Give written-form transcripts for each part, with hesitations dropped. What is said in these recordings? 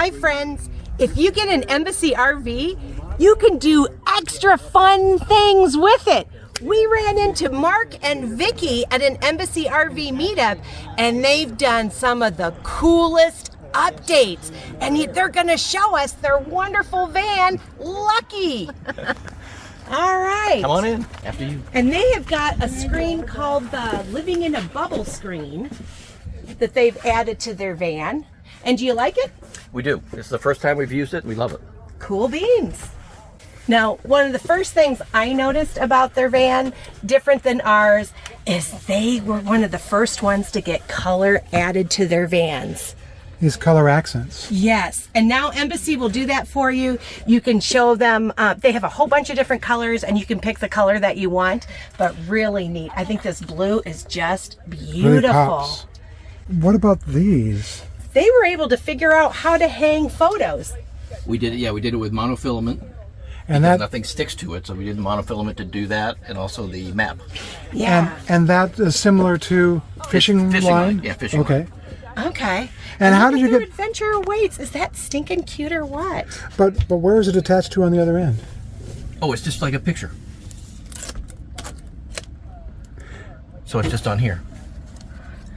Hi friends, if you get an Embassy RV, you can do extra fun things with it. We ran into Mark and Vickie at an Embassy RV meetup, and they've done some of the coolest updates, and they're gonna show us their wonderful van, Lucky. All right. Come on in, after you. And they have got a screen called the Living in a Bubble screen that they've added to their van. And do you like it? We do. This is the first time we've used it. We love it. Cool beans. Now, one of the first things I noticed about their van, different than ours, is they were one of the first ones to get color added to their vans. These color accents. Yes, and now Embassy will do that for you. You can show them, they have a whole bunch of different colors and you can pick the color that you want, but really neat. I think this blue is just beautiful. Really pops. What about these? They were able to figure out how to hang photos. We did it, yeah, we did it with monofilament. And that nothing sticks to it, so we did the monofilament to do that, and also the map. Yeah. And that is similar to fishing line? Yeah, fishing line. Okay. And how did you get... adventure awaits. Is that stinking cute or what? But where is it attached to on the other end? Oh, it's just like a picture. So it's just on here.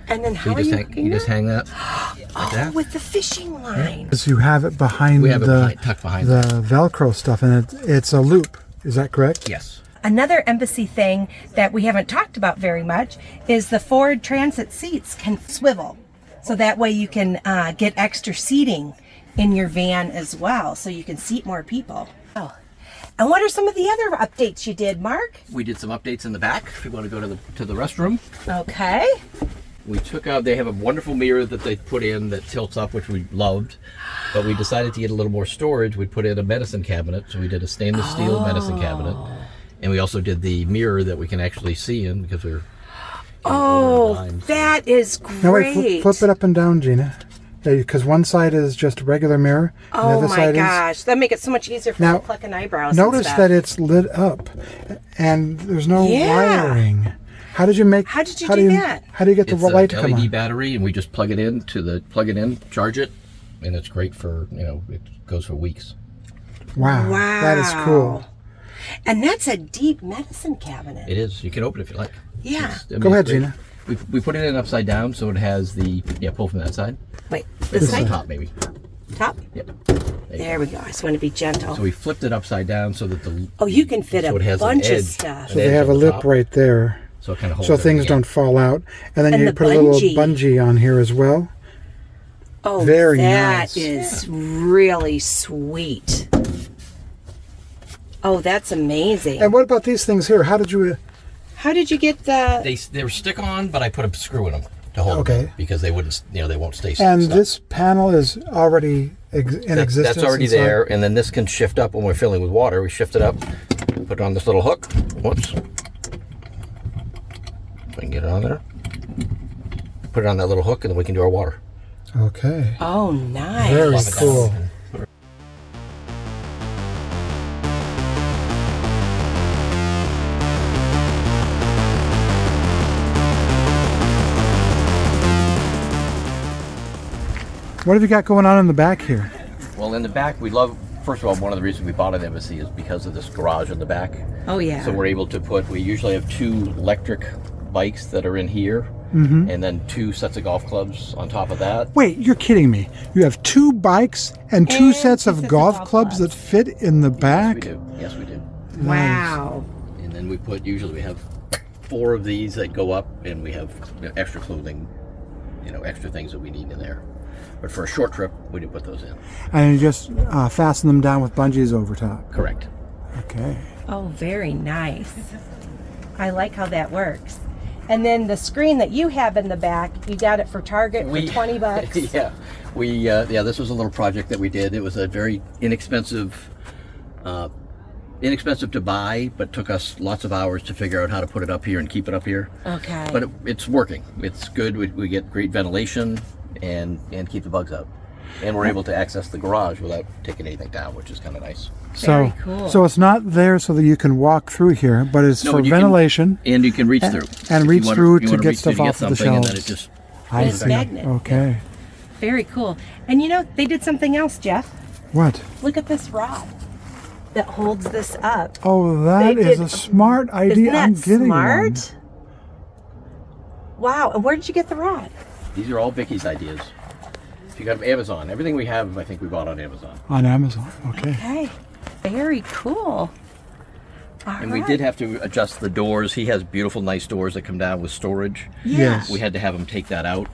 And then how So you just hang that. Like that? With the fishing line. Because you have it behind tucked behind the Velcro stuff, and it's a loop. Is that correct? Yes. Another Embassy thing that we haven't talked about very much is the Ford Transit seats can swivel. So that way you can get extra seating in your van as well, so you can seat more people. Oh. And what are some of the other updates you did, Mark? We did some updates in the back, if you want to go to the restroom. Okay. We took out, they have a wonderful mirror that they put in that tilts up, which we loved. But we decided to get a little more storage. We put in a medicine cabinet. So we did a stainless steel medicine cabinet. And we also did the mirror that we can actually see in because we're... that is great. Now wait, flip it up and down, Gina. Because one side is just a regular mirror. And the other side gosh, that'd make it so much easier for me to pluck an eyebrows. Notice that it's lit up and there's no wiring. How did you do that? How do you get the light to come on? It's an LED battery, and we just plug it in, charge it, and it's great for, it goes for weeks. Wow. That is cool. And that's a deep medicine cabinet. It is. You can open it if you like. Yeah. Go ahead, Gina. We put it in upside down, so it has the, pull from that side. Wait, this side? Top, maybe. Top? Yep. There we go. I just want to be gentle. So we flipped it upside down so that the... Oh, you can fit a bunch of stuff. So they have a lip right there. So it kind of holds things don't fall out. And then you put a little bungee on here as well. Oh, very nice. That is really sweet. Oh, that's amazing. And what about these things here? How did you get the... They were stick-on, but I put a screw in them to hold them because they wouldn't, they won't stay stuck. And this panel is already in existence? That's already there, and then this can shift up when we're filling with water. We shift it up, put it on this little hook. Whoops. I can get it on there. Put it on that little hook, and then we can do our water. Okay. Oh, nice. Very cool. What have you got going on in the back here? Well, in the back, we love, first of all, one of the reasons we bought an Embassy is because of this garage in the back. Oh, yeah. So we're able to we usually have 2 electric bikes that are in here, and then 2 sets of golf clubs on top of that. Wait, you're kidding me. You have 2 bikes and 2 sets of golf clubs that fit in the back? Yes, we do. Wow. And then usually we have 4 of these that go up, and we have extra clothing, extra things that we need in there. But for a short trip, we didn't put those in. And you just fasten them down with bungees over top? Correct. Okay. Oh, very nice. I like how that works. And then the screen that you have in the back, you got it for Target for $20. Yeah. This was a little project that we did. It was a very inexpensive to buy, but took us lots of hours to figure out how to put it up here and keep it up here. Okay. But it's working. It's good. We get great ventilation and keep the bugs out. And we're able to access the garage without taking anything down, which is kind of nice. Very cool. So it's not there so that you can walk through here, but it's for ventilation. And you can reach through. And reach through to get stuff off the shelves. And then it just I see. magnet. Okay. Very cool. And you know, they did something else, Jeff. What? Look at this rod that holds this up. Oh, that is a smart idea. Isn't that I'm getting smart? one. Wow. And where did you get the rod? These are all Vickie's ideas. If you go to Amazon, everything we have, I think we bought on Amazon. On Amazon, okay. Okay. Very cool. And we did have to adjust the doors. He has beautiful, nice doors that come down with storage. Yes. We had to have him take that out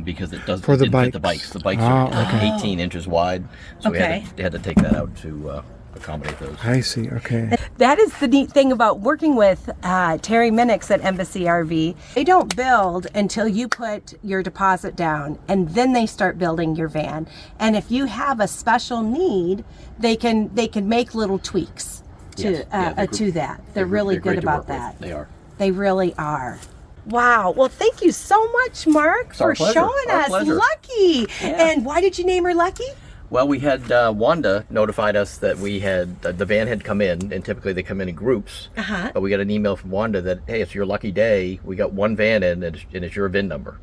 because it doesn't For the fit the bikes. The bikes are like 18 inches wide, so we had to take that out to accommodate those. I see, okay. That is the neat thing about working with Terry Minix at Embassy RV. They don't build until you put your deposit down, and then they start building your van. And if you have a special need, they can make little tweaks to that. They're really good about that. They are. They really are. Wow. Well, thank you so much, Mark, for showing us Lucky. Yeah. And why did you name her Lucky? Well, we had Wanda notified us that we had the van had come in, and typically they come in groups. But we got an email from Wanda that, hey, it's your lucky day. We got one van in, and it's your VIN number.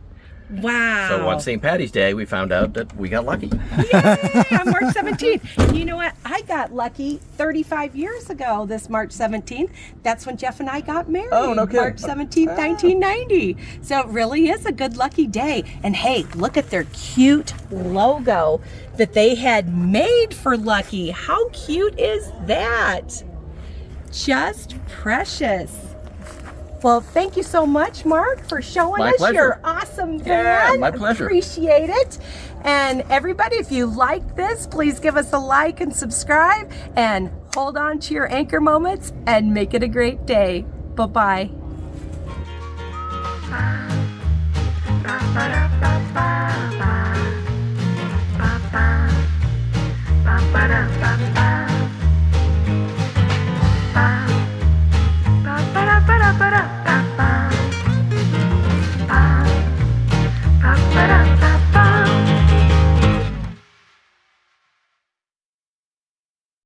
Wow. So on St. Patty's Day, we found out that we got lucky. Yay! On March 17th. And you know what? I got lucky 35 years ago, this March 17th. That's when Jeff and I got married. Oh, no kidding. March 17th, 1990. So it really is a good lucky day. And hey, look at their cute logo that they had made for Lucky. How cute is that? Just precious. Well, thank you so much, Mark, for showing us your awesome van. Yeah, my pleasure. Appreciate it. And everybody, if you like this, please give us a like and subscribe, and hold on to your anchor moments and make it a great day. Bye-bye.